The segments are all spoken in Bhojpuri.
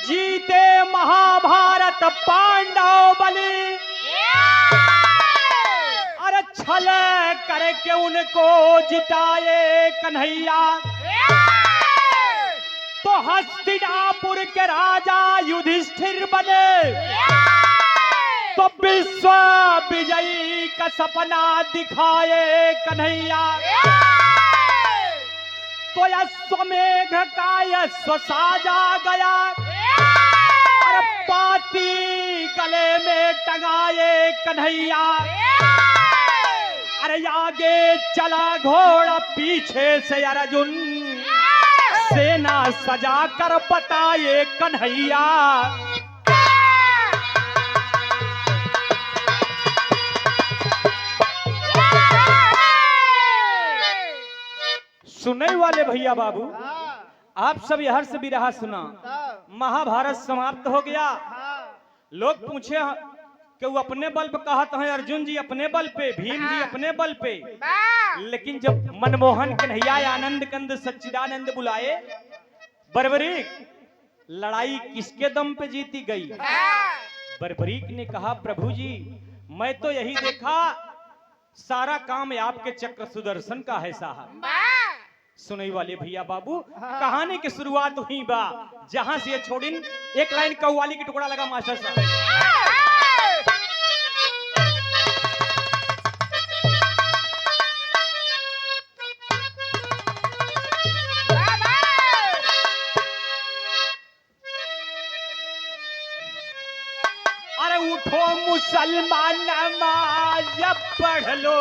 जीते महाभारत पांडव बलि, अरे छल करके उनको जिताए कन्हैया। तो हस्तिनापुर के राजा युधिष्ठिर बने, तो विश्व विजयी का सपना दिखाए कन्हैया। तो अश्वमेघ का यश्व साजा गया, अरे पाती गले में टंगाए कन्हैया। अरे आगे चला घोड़ा पीछे से अर्जुन, सेना सजा कर बताए कन्हैया। सुनने वाले भैया बाबू, आप सब हर से भी रहा सुना। महाभारत समाप्त हो गया। लोग पूछे कि वो अपने बल पे कहते हैं, अर्जुन जी अपने बल पे, भीम जी अपने बल पे। लेकिन जब मनमोहन कन्हैया आनंद कंद सच्चिदानंद बुलाए, बर्बरीक लड़ाई किसके दम पे जीती गई? बर्बरीक ने कहा, प्रभु जी मैं तो यही देखा सारा काम आपके चक्र सुदर्शन का है साहब। सुनई वाले भैया बाबू, कहानी की शुरुआत हुई बा जहां से ये छोड़िन एक लाइन कव्वाली की टुकड़ा लगा मास्टर साहब। अरे उठो मुसलमान नमाज पढ़ लो,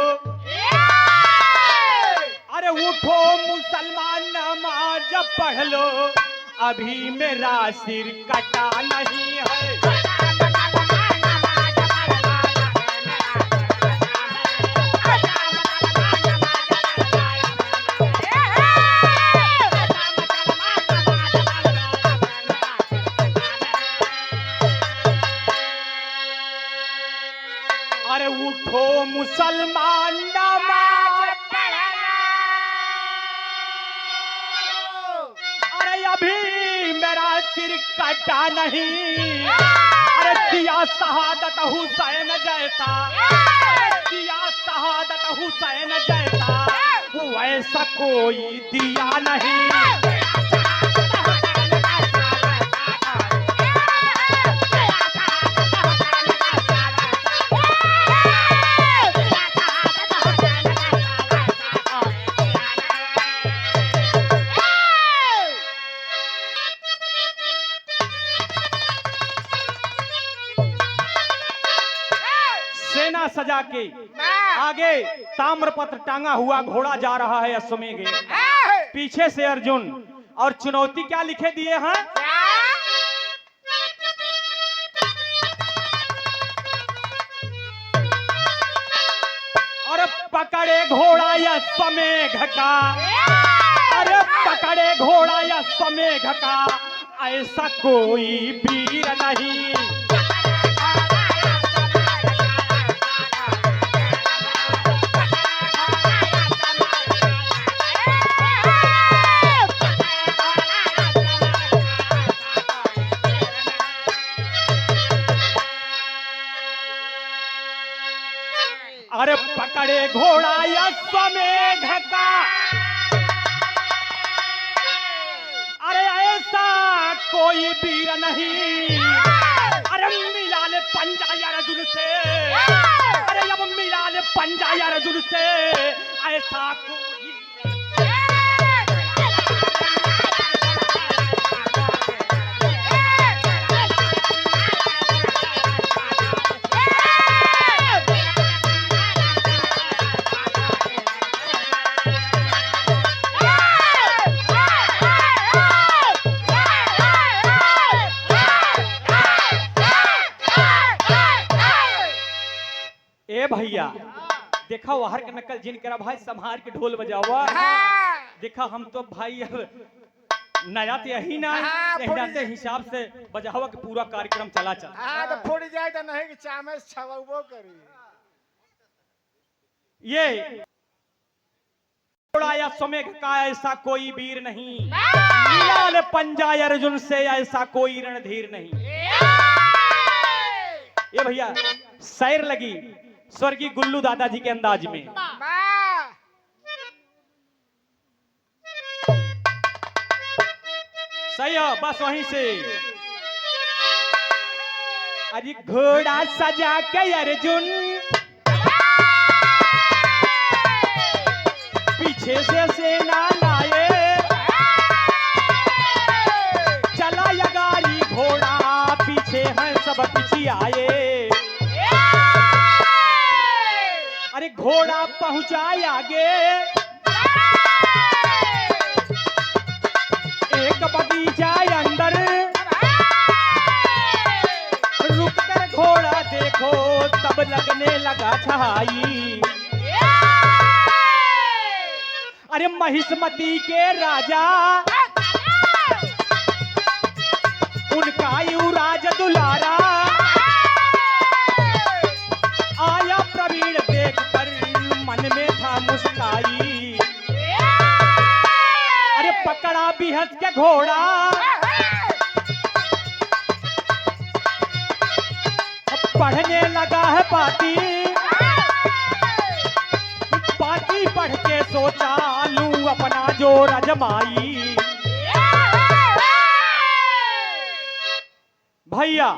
अरे उठो मुसलमान नमाज पढ़ लो, अभी मेरा सिर कटा नहीं है। अरे उठो मुसलमान नमाज पढ़ना, अरे अभी मेरा सिर कटा नहीं। अरे दिया शहादत हुसैन जैसा, अरे दिया शहादत हुसैन जैसा, वैसा कोई दिया नहीं। सेना सजा के आगे ताम्रपत्र टांगा हुआ घोड़ा जा रहा है अश्वमेघ, पीछे से अर्जुन। और चुनौती क्या लिखे दिए हैं? और पकड़े घोड़ा अश्वमेघ का, अरे पकड़े घोड़ा अश्वमेघ का, ऐसा कोई वीर नहीं। अरे पकड़े घोड़ा अश्वमेघ का, अरे ऐसा कोई वीर नहीं। अरे मिला ले पंजा अर्जुन से, अरे अब मिला ले पंजा अर्जुन से, ऐसा कोई। ए भैया देखा वहार के नकल जिन करा भाई, संभार के ढोल बजावा। देखा हम तो भाई नया तो यही ना के हिसाब से बजावा के पूरा कार्यक्रम चला चल। तो फोड़ जाए तो नहीं कि चामे छवाबो करी। ये घोड़ा अश्वमेघ का ऐसा कोई वीर नहीं, लाल पंजा अर्जुन से ऐसा कोई रणधीर नहीं। ये भैया शायर लगी स्वर्गीय गुल्लू दादाजी के अंदाज में। सही है, बस वहीं से। अरे घोड़ा सजा के अर्जुन पीछे से सेना लाए, चला यगारी घोड़ा पीछे हैं सब पीछे आए। अरे घोड़ा पहुंचा आगे एक बगीचा अंदर, रुक कर घोड़ा देखो तब लगने लगा छहाई। अरे महिष्मती के राजा उनका युवराज दुलारा आया प्रवीण देखकर मन में था मुस्काई। अरे पकड़ा बिहस के घोड़ा पढ़ने लगा है पाती, पाती पढ़ के सोचा लूं अपना जोर अजमाई। भैया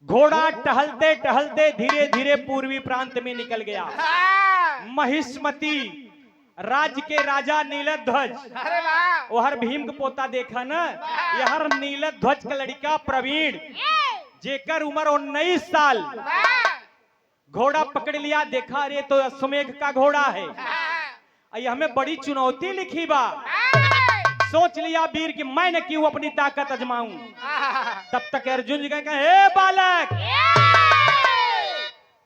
घोड़ा टहलते टहलते धीरे धीरे पूर्वी प्रांत में निकल गया। महिष्मती राज्य के राजा नीलध्वज, वो हर भीम का पोता देखा ना, यह हर नीलध्वज का लड़का प्रवीण जेकर उम्र 19 साल, घोड़ा पकड़ लिया। देखा अरे तो अश्वमेघ का घोड़ा है, ये हमें बड़ी चुनौती लिखी बा। सोच लिया वीर कि मैं न क्यों अपनी ताकत आजमाऊं। तब तक अर्जुन जी कहे हे बालक,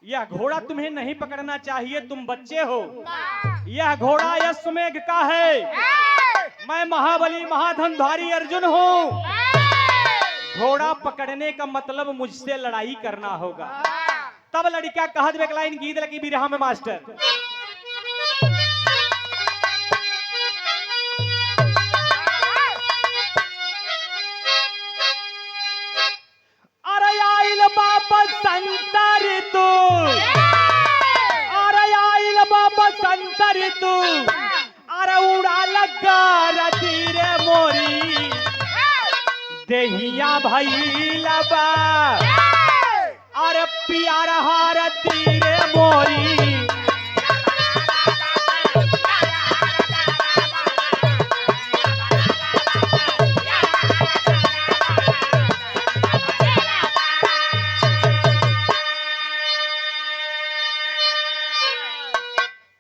यह घोड़ा तुम्हें नहीं पकड़ना चाहिए, तुम बच्चे हो। यह घोड़ा अश्वमेघ का है, मैं महाबली महाधनुधारी अर्जुन हूँ। घोड़ा पकड़ने का मतलब मुझसे लड़ाई करना होगा। तब लड़का कहत एक लाइन गीत लगी बिरहा में मास्टर। अरे आइल बाबा संतर तू, अरे आइल बाबा संतर तू, अरे उड़ा लगा रतीरे मोरी देहिया भैला बा, अरे प्यार हार तीरे मोरी।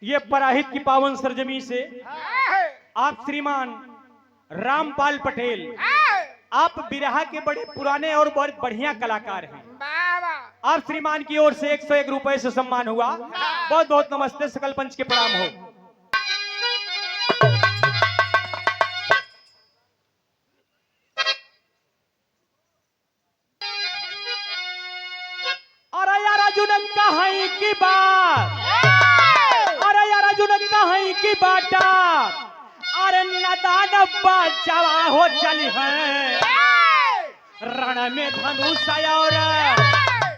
ये पराहित की पावन सरजमी से आप श्रीमान रामपाल पटेल, आप बिरहा के बड़े पुराने और बहुत बढ़िया कलाकार हैं। आप श्रीमान की ओर से 101 रुपए से सम्मान हुआ। बहुत बहुत नमस्ते, सकल पंच के प्रणाम हो। अरे यार अर्जुन कहीं की बात, अरे यार अर्जुन कहीं की बाटा, अरे नदान बचावा हो चली है रण में धनुष और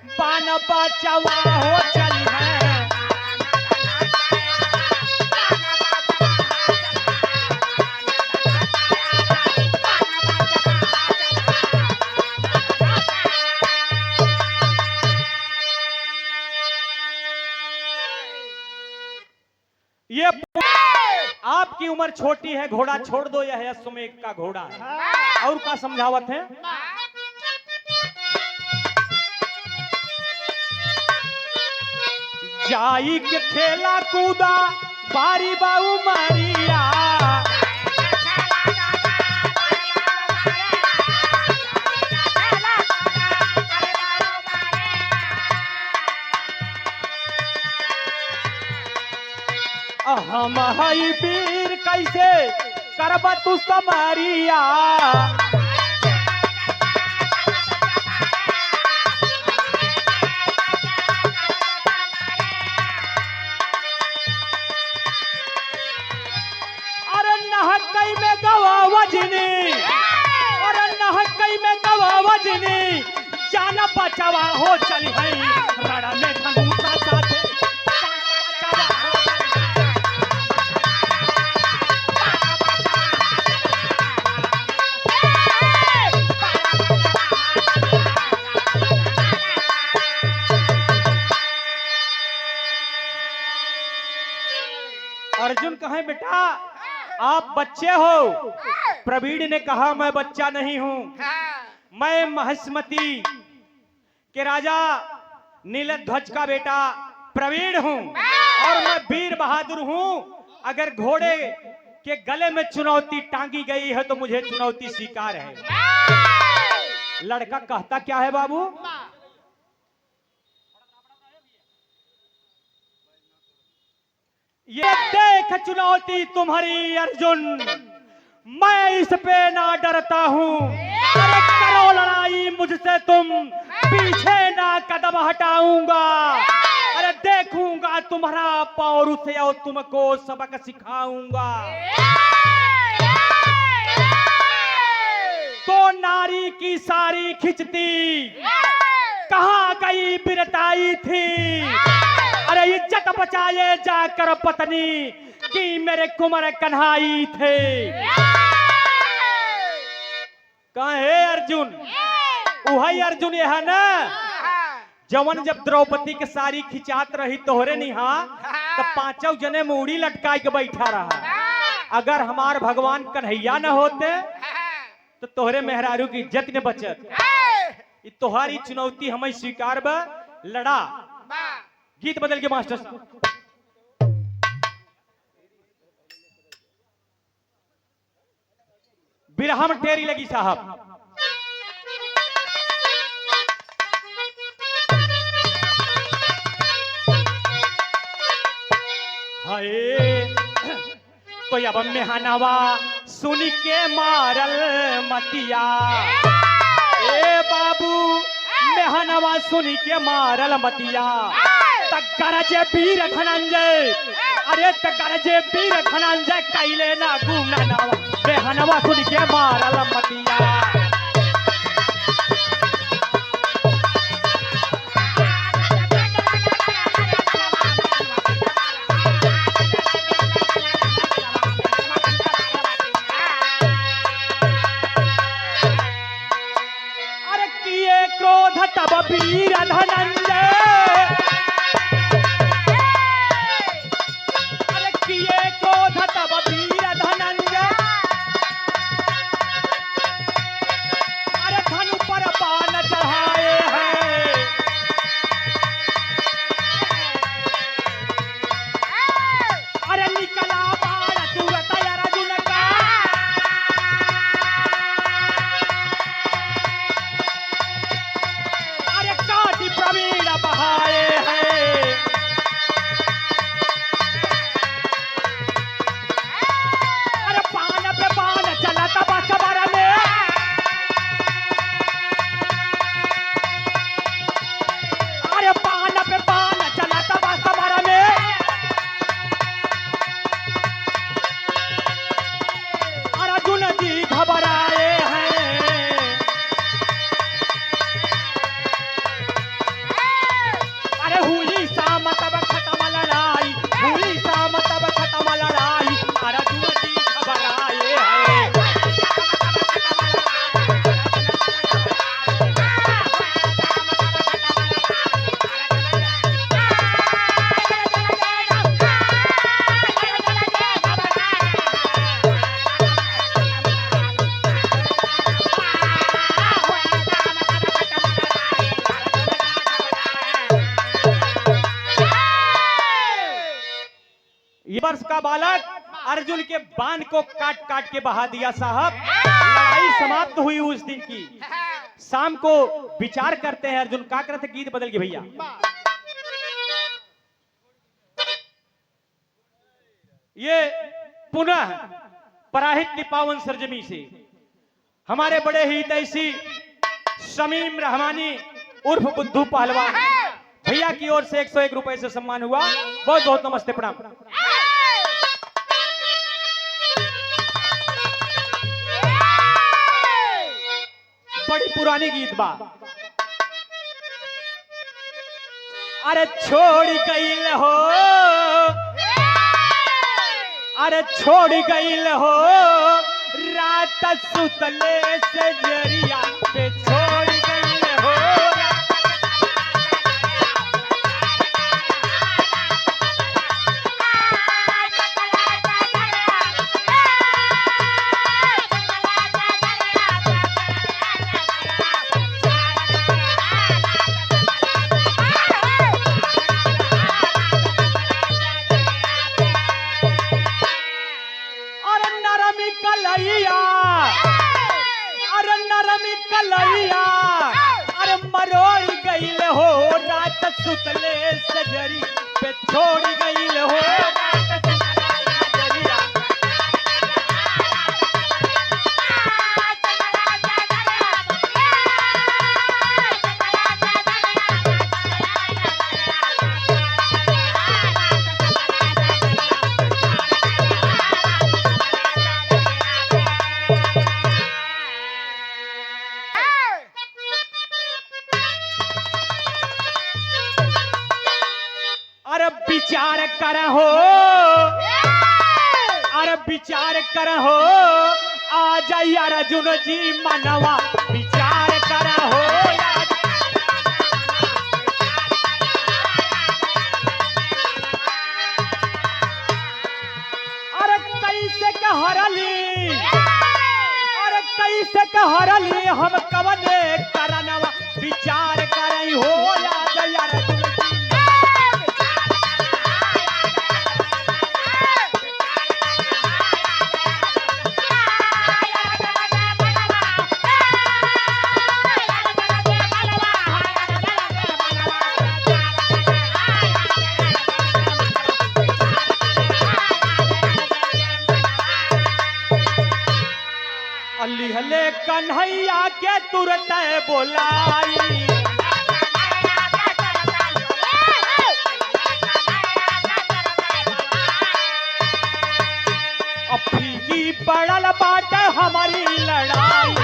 बाण बचावा हो चली है। ये आपकी उम्र छोटी है, घोड़ा छोड़ दो, यह अश्वमेघ का घोड़ा है। और क्या समझावत है? जाई के खेला कूदा बारी बाऊ मारिया, हम हई वीर कैसे करबा तू समारिया। अरे नहकई में गवावा वजनी और नहकई में गवा वजनी जाना बचावा हो चली है रड़ा में धनुषा साथे अर्जुन कहे बेटा आप बच्चे हो। प्रवीण ने कहा मैं बच्चा नहीं हूं, मैं महिष्मती के राजा नीलध्वज का बेटा प्रवीण हूं और मैं वीर बहादुर हूं। अगर घोड़े के गले में चुनौती टांगी गई है तो मुझे चुनौती स्वीकार है। लड़का कहता क्या है बाबू? ये देख चुनौती तुम्हारी अर्जुन, मैं इस पे ना डरता हूँ। अरे करो लड़ाई मुझसे तुम, पीछे ना कदम हटाऊंगा। अरे देखूंगा तुम्हारा पौरुष और तुमको सबक सिखाऊंगा। तो नारी की सारी खिंचती कहाँ गई बिरताई थी। अरे इज्जत बचाए जाकर पत्नी की मेरे कुंवर कन्हाई थे। कहे अर्जुन वही अर्जुन ये है ना जवन जब द्रौपदी के सारी खिंचात रही तोहरे निहा तो पांचों जने मूड़ी लटकाई के बैठा रहा। अगर हमार भगवान कन्हैया न होते तो तोहरे मेहरारू की इज्जत ने बचत। तोहारी चुनौती हमें स्वीकार बा, लड़ा। गीत बदल के मास्टर साहब। बिरहम टेरी लगी साहब। हाय तो अब मेहनवा सुन के मारल मतिया। ए बाबू मेहनवा सुन के मारल मतिया। गरजे वीर धनंजय, अरे गरजे वीर धनंजय कैले ना गुना नावा। मेहनवा सुन के मारल मतिया। अरे किए क्रोध तब वीर धनंजय। वर्ष का बालक अर्जुन के बाण को काट काट के बहा दिया साहब। लड़ाई समाप्त हुई उस दिन की। शाम को विचार करते हैं अर्जुन का करते। गीत बदल के भैया। ये पुनः पराहित निपावन सरजमी से हमारे बड़े ही तैसी शमीम रहमानी उर्फ बुद्धू पहलवान भैया की ओर से 101 रुपए से सम्मान हुआ। बहुत बहुत नमस्ते प्रणाम। बड़ी पुरानी गीत बा। अरे छोड़ गईल हो, अरे छोड़ गईल हो रात सुतले से जरिया पे छोड़ गईल हो। कलैया अरे मरोड़ गईल हो रात सुतले सजरी पे छोड़ गईल हो। विचार करहो, अरे विचार करहो आ जाई अर्जुन जी मनवा विचार करहो। अरे कैसे कहरली, अरे कैसे कहरली हम कवने करनवा विचार करई हो आ जाई अर्जुन। लिहले कन्हैया के तुरंत बोलाई, फीकी पड़ल बाट हमारी लड़ाई।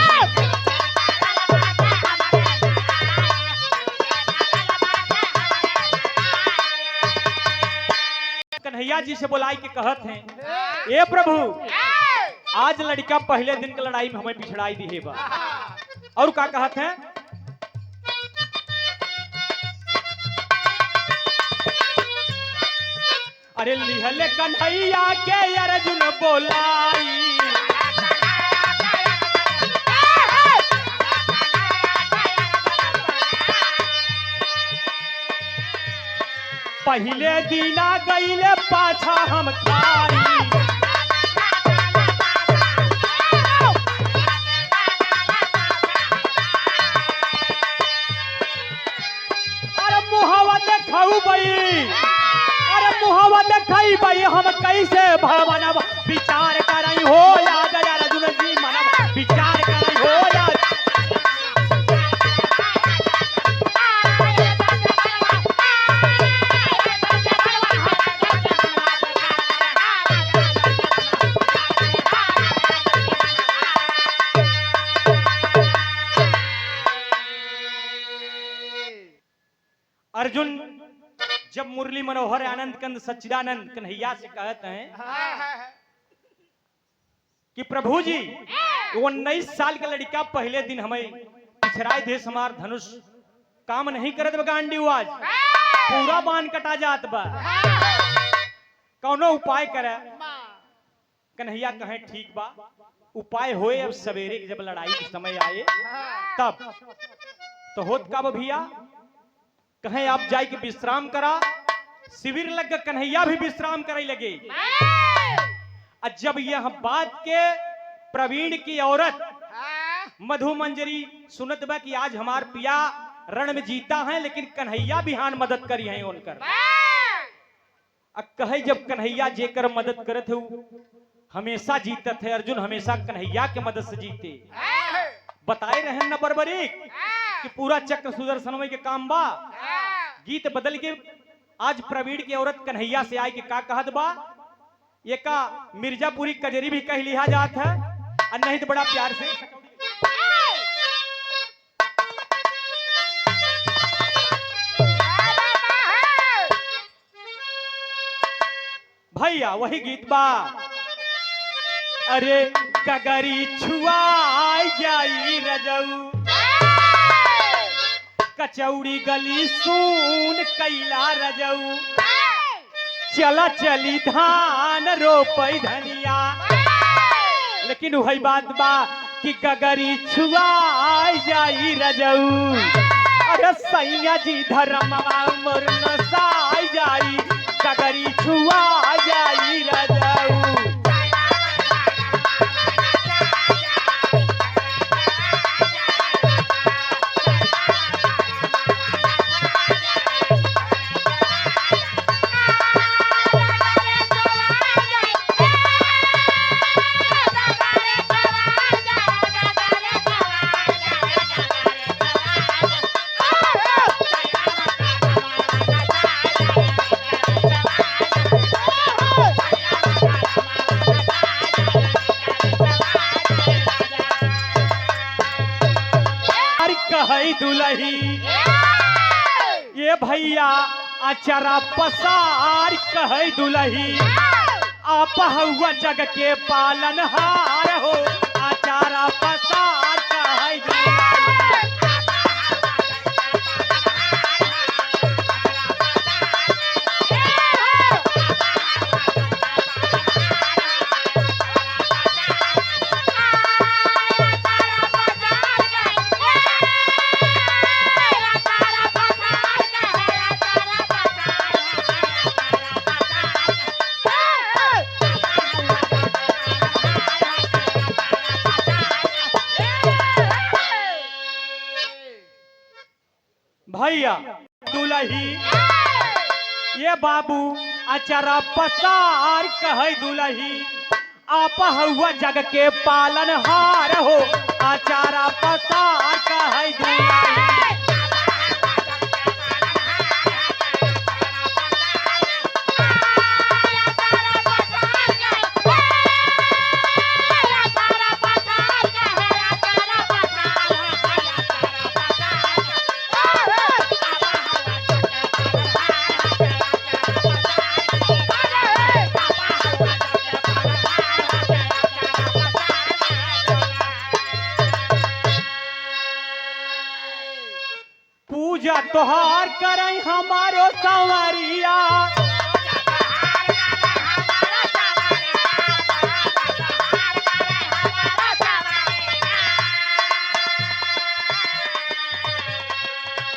कन्हैया जी से बोलाई के कहत हैं, ए प्रभु आज लड़का पहले दिन की लड़ाई में हमें पिछड़ाई दी है बा। और क्या कहत हैं, अरे लिहले कन्हैया के अर्जुन बोलाई, पहले दीना गईले पाछा हम खाई। अरे मुहावा देखाई भाई हम कैसे भवनवा विचार करई हो या गया अर्जुन जी मनवा विचार करई हो या। अर्जुन जब मुरली मनोहर आनंद कंद सच्चिदानंद कन्हैया से कहते हैं कि प्रभु जी 19 साल का लड़का पहले दिन हमें पिछराई देश हमार धनुष काम नहीं करत गांडी आज पूरा बाण कटा जात बा, कौनो उपाय करे। कन्हैया कहे ठीक बा उपाय होए, अब सवेरे जब लड़ाई के समय आए तब तो होत का भैया कहें आप जाए के विश्राम करा। शिविर लग के कन्हैया भी विश्राम करे लगे। जब यह बात के प्रवीण की औरत मधु मंजरी सुनत बा कि आज हमार पिया रण में जीता है, लेकिन कन्हैया बिहान मदद करी है उनकर। कहे जब कन्हैया जेकर मदद करत है हमेशा जीतत है, अर्जुन हमेशा कन्हैया के मदद से जीते। बताए रहे न बरबरीक कि पूरा चक्र सुदर्शन के काम बा। गीत बदल के आज प्रवीण की औरत कन्हैया से आई कि का कहत बा, ये का मिर्जापुरी कजरी भी कह लिया जात है और नहीं तो बड़ा प्यार से भैया वही गीत बा। अरे कगरी छुआई जाई रजऊ, कचौड़ी गली सून कैला रजऊ, चला चली धान रोपई धनिया। लेकिन वही बात बा कि कगरी छुआई जाई रजऊ, अरे सैया जी धर्मवा मोर नसाई जाई, कगरी छुआ जाई रजऊ। दुलही ये भैया अचरा पसार कहे दुलही, आप हुआ जग के पालनहार हो, अचारा पसार कहे दुलही। भैया दुलही ये बाबू अचरा पसार कहे दुलही, आप हुआ जग के पालनहार हो, अचारा पसार कहे दुलही। पूजा तोहार करई हमारो संवरिया,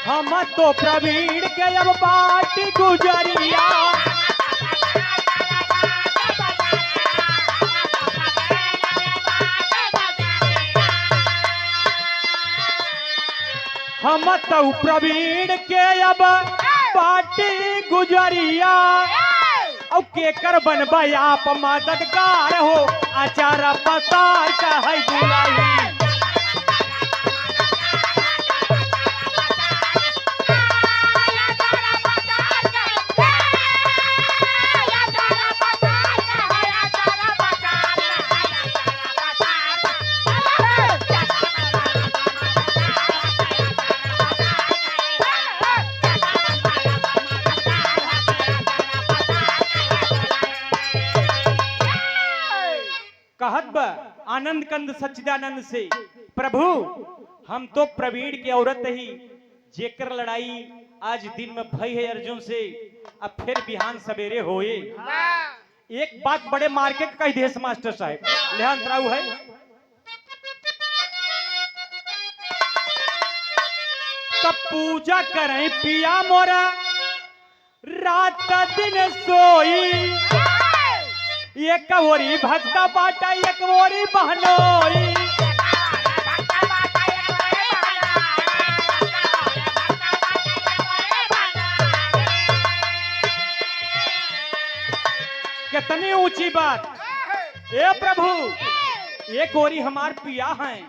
हम तो प्रवीण के अब बाटी गुजरिया। हम तो प्रवीण के अब बाटी गुजरिया, और केकर बनबा आप मददगार हो, अचारा पसार कहे दुलही। कहत बा आनंद कंद सच्चिदानंद से, प्रभु हम तो प्रवीण की औरत ही, जेकर लड़ाई आज दिन में भई है अर्जुन से, अब फिर बिहान सवेरे होए। एक बात बड़े मार्केट का देश मास्टर साहब ध्यान राउ है, तब पूजा करें पिया मोरा रात दिन सोई, एक ओरी भक्ता बाटा एक ओरी बहनोई। कितनी ऊंची बात। ए प्रभु एक ओरी हमार पिया हैं,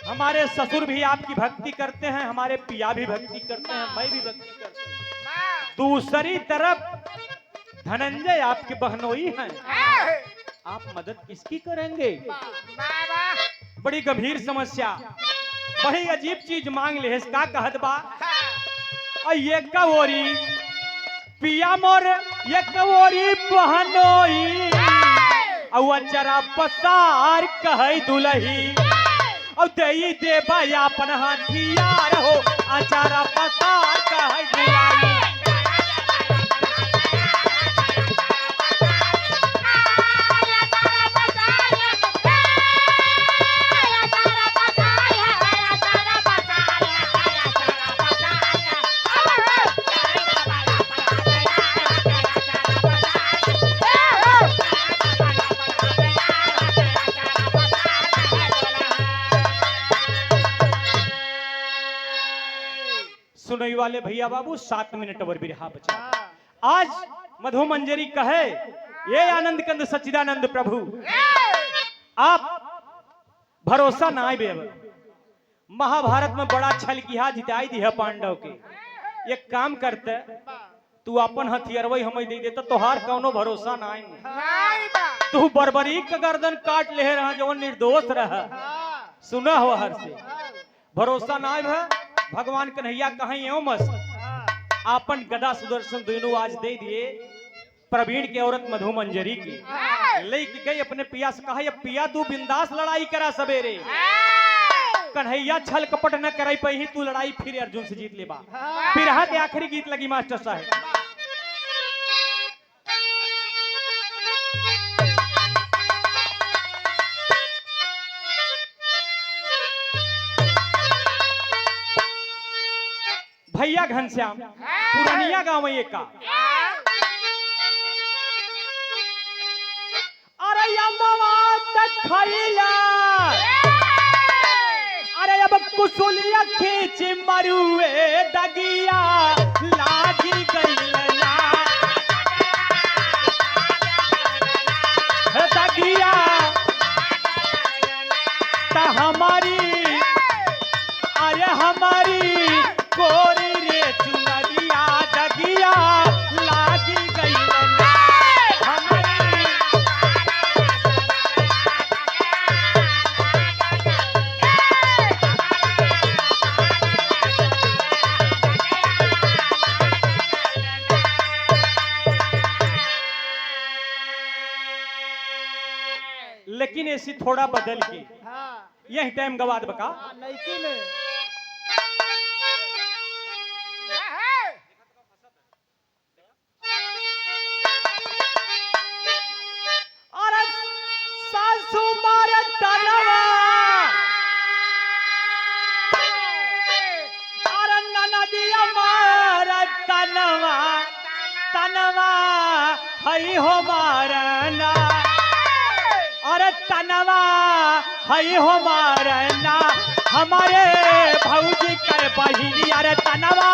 हमारे ससुर भी आपकी भक्ति करते हैं, हमारे पिया भी भक्ति करते हैं, मैं भी भक्ति करता हूं। दूसरी तरफ धनंजय आपके बहनोई हैं, आप मदद किसकी करेंगे? बड़ी गंभीर समस्या, बड़ी अजीब चीज मांग ले। इसका कहत बा ये का ओरी पिया मोर ये कवोरी पहनोई औ अचरा पसार कहे दुलही और दई देबा अपन हथियार हो अचरा पसार कहे दुलही। सुनई वाले भैया बाबू 7 मिनट और भी रहा बचा। आज मधु मंजरी कहे ये आनंद कंद सच्चिदानंद प्रभु आप भरोसा ना आए बेब महाभारत में बड़ा छल किया जिताई दी है पांडव के। एक काम करते तू अपन हथियारवई हमें दे देता तोहार कौनो भरोसा ना आए। तू बर्बरी का गर्दन काट ले रहा जो निर्दोष रहा सुना हो हर से भरोसा ना आए। भगवान कन्हैया कहीं एवं मस्त आपन गदा सुदर्शन दोनों आज दे दिए प्रवीण के औरत मधु मंजरी की लेके गई अपने पिया से कहा पिया तू बिंदास लड़ाई करा सवेरे कन्हैया छल कपट न कराई पही तू लड़ाई फिर अर्जुन से जीत लेबा। फिर यहाँ के आखिरी गीत लगी मास्टर साहब। भैया घनश्याम पुरानिया गांव में का अरे अरे अब कुसुलिया खींच मरुए दगिया लागी गई दगिया ता हमारी अरे हमारी कोरी रे चुनरिया दगिया लागी गई लेकिन ऐसी थोड़ा बदल के यही टाइम गवाद बका अरे सासू मारे तनवा अरे ननदिया मारे तनवा तनवा हई हो मारना अरे तनवा हई हो मारना हमारे भौजी कर बहिनी अरे तनवा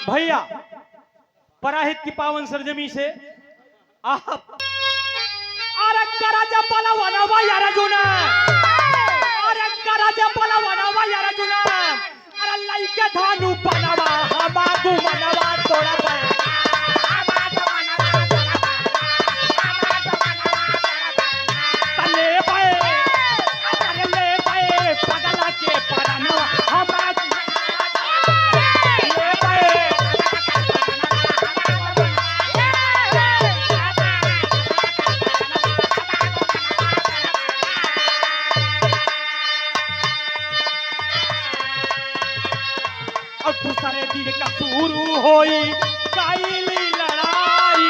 भैया पराहित की पावन सरजमी से आप अरे कराजा पलवनवा यार जुना अरे कराजा पलवनवा यार जुना अरे लइके धानु पनवा हमागु मनवा तोड़ा पे तले पे अरे ले पे पगला के परनवा हमागु ले पे सारे दिन का शुरू होई काइली लड़ाई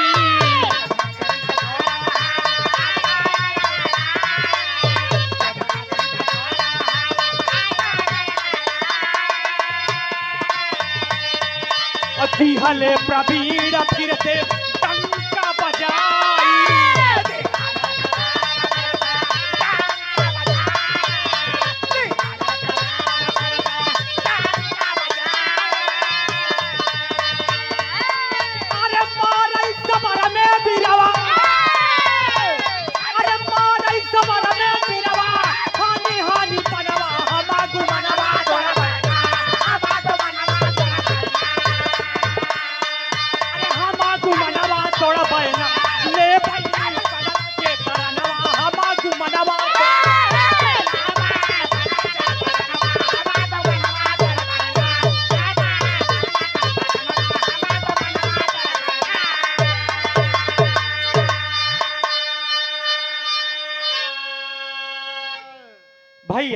दिहले प्रवीण फिर से टंका बजाई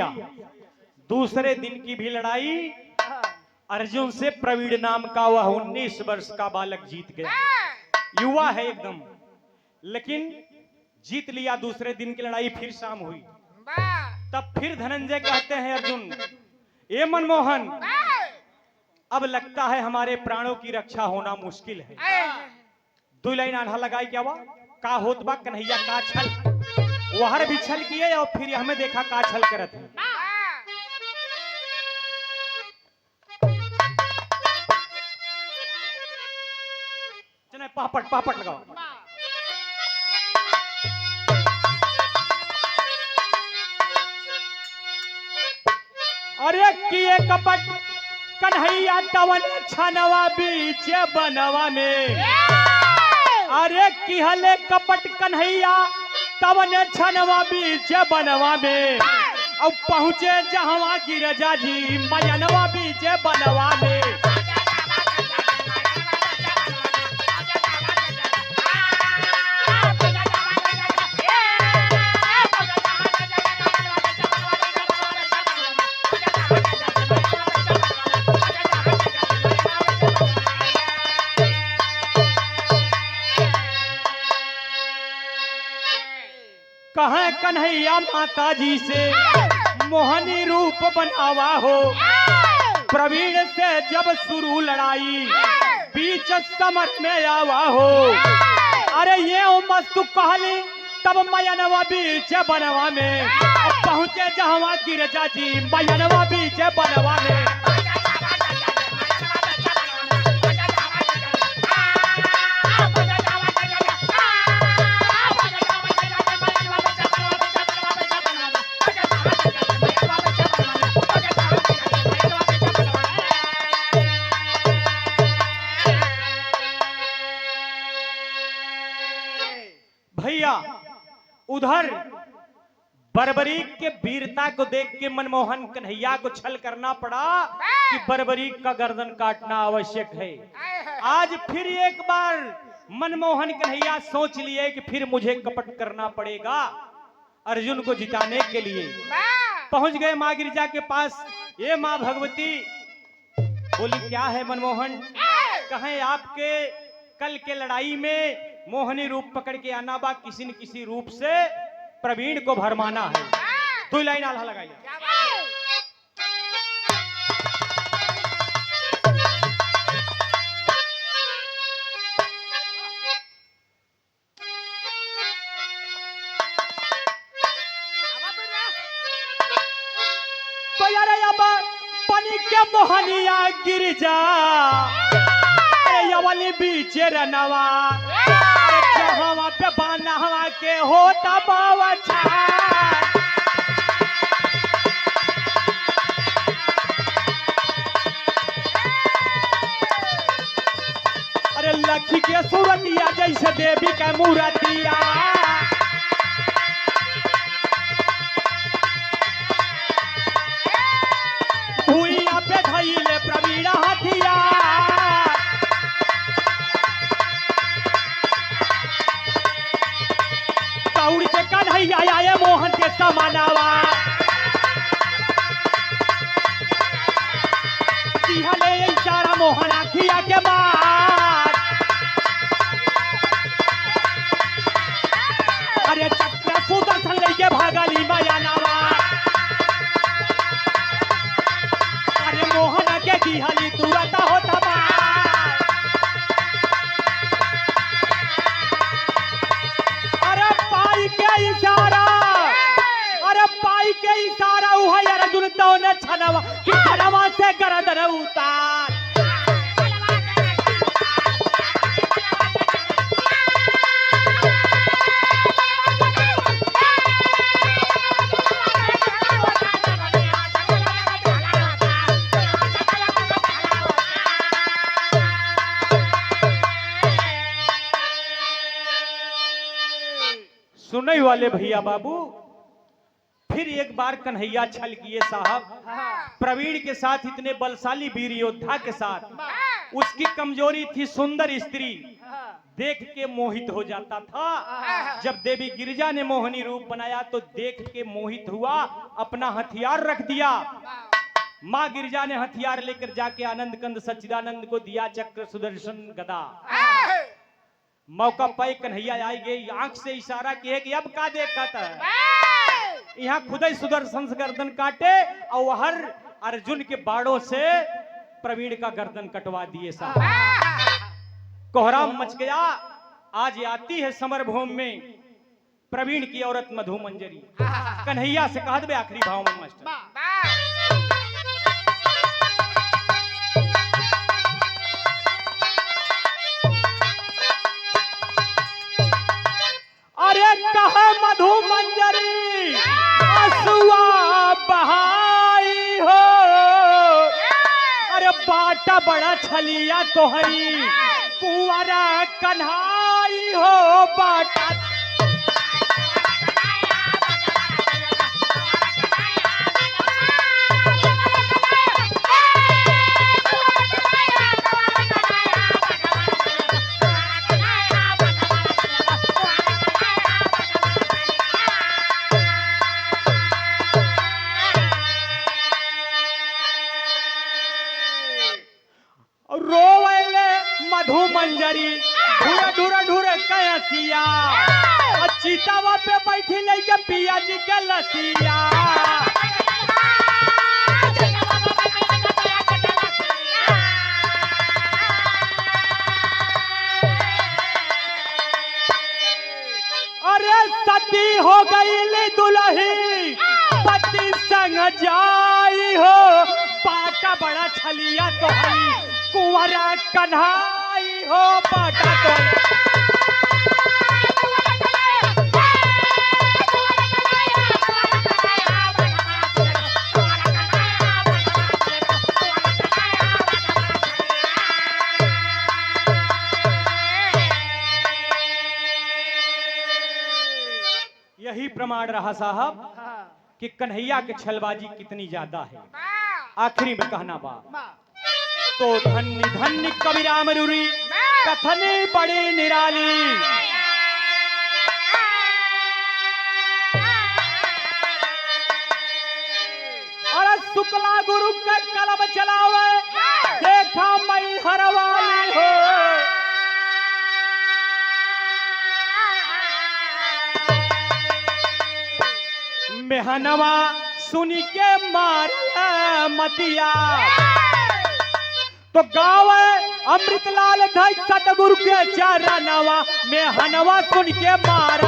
कन्हैया दूसरे दिन की भी लड़ाई अर्जुन से प्रवीण नाम का वह 19 वर्ष का बालक जीत गया। युवा है एकदम, लेकिन जीत लिया। दूसरे दिन की लड़ाई फिर शाम हुई। तब फिर धनंजय कहते हैं अर्जुन, ए मनमोहन, अब लगता है हमारे प्राणों की रक्षा होना मुश्किल है। दो लाइन आधा लगाई क्या हुआ का होत बा कन्हैया का छल वहर भी छल किए और फिर हमें देखा का छल करत है। चने पापट पापट लगाओ। अरे किए कपट कन्हैया तवन छनवा बीच बनवा में। अरे किहले कपट कन्हैया तवन छनवा बीच बनवा में। अब पहुंचे जहवा गिरजा जी मयनवा बीच बनवा में। कहें कन्हैया माता जी से मोहनी रूप बनावा हो। प्रवीण से जब शुरू लड़ाई बीच समर में आवा हो। अरे ये मस्तु कहली तब मयनवा बीच बनवा में। पहुंचे जहवा गिरजा जी मयनवा बीच बनवा में। भैया उधर बर्बरीक के वीरता को देख के मनमोहन कन्हैया को छल करना पड़ा कि बर्बरीक का गर्दन काटना आवश्यक है। आज फिर एक बार मनमोहन कन्हैया सोच लिए कि फिर मुझे कपट करना पड़ेगा अर्जुन को जिताने के लिए। पहुंच गए माँ गिरिजा के पास। ये माँ भगवती बोली, क्या है मनमोहन? कहें आपके कल के लड़ाई में मोहनी रूप पकड़ के आना बा, किसी न किसी रूप से प्रवीण को भरमाना है। दो लाइन आल्हा लगाई। तो यार अब पानी के मोहनिया गिर जा वाली बीच रनवा। जहाँ पे बाना हवा के होता बावा छा। अरे लखी के सूरतिया जैसे देवी के मूर्तिया। भूइया पे धइले प्रवीण हथिया। उड़ के कन्हैया आए मोहन के समानावा। इशारा मोहन आखिया के मार। अरे चक्र सुदर्शन लेके भागली मयानावा। अरे मोहन के दिहली तुरंत होता बा। इशारा हुआ अर्जुन तो ने छनवा कि छनवा से गर्दन उतार। सुनने वाले भैया बाबू, फिर एक बार कन्हैया छल किए साहब। प्रवीण के साथ, इतने बलशाली वीर योद्धा के साथ उसकी कमजोरी थी सुंदर स्त्री देख के मोहित हो जाता था। जब देवी गिरिजा ने मोहिनी रूप बनाया तो देख के मोहित हुआ, अपना हथियार रख दिया। माँ गिरिजा ने हथियार लेकर जाके आनंद कंद सच्चिदानंद को दिया चक्र सुदर्शन गदा। मौका पाई कन्हैया आई गई, आंख से इशारा किए कि अब का देखता है। यहाँ खुद ही सुदर्शन से गर्दन काटे और हर अर्जुन के बाड़ों से प्रवीण का गर्दन कटवा दिए साहब। कोहराम मच गया। आज आती है समर भूमि में प्रवीण की औरत मधु मंजरी। कन्हैया से कह दे आखिरी भाव में मास्टर। अरे कहा मधु मंजरी आंसुआ बहाई हो, अरे बाटा बड़ा छलिया तोहरी कुंवरा कन्हाई हो बाटा। रोवले मधु मंजरी ढूर ढूर कैसिया, चीतावा पे बैठी लेके पिया जी के लसिया। अरे सती हो गई दुल्ही पति संग जाई हो, बाटा बड़ा छलिया तोहरी कुंवरा कन्हाई हो बाटा तो। यही प्रमाण रहा साहब कि कन्हैया के छलबाजी कितनी ज्यादा है। आखिरी में कहना बा तो धन्य धन्य कबीरा मरूरी कथनी बड़ी निराली। और शुक्ला गुरु के कलम चलावे देखा मई हरवाली हो। मेहनवा सुनी के मार मतिया तो गाँव अमृतलाल धई सतगुरु के चरणवा में हनवा सुन के मार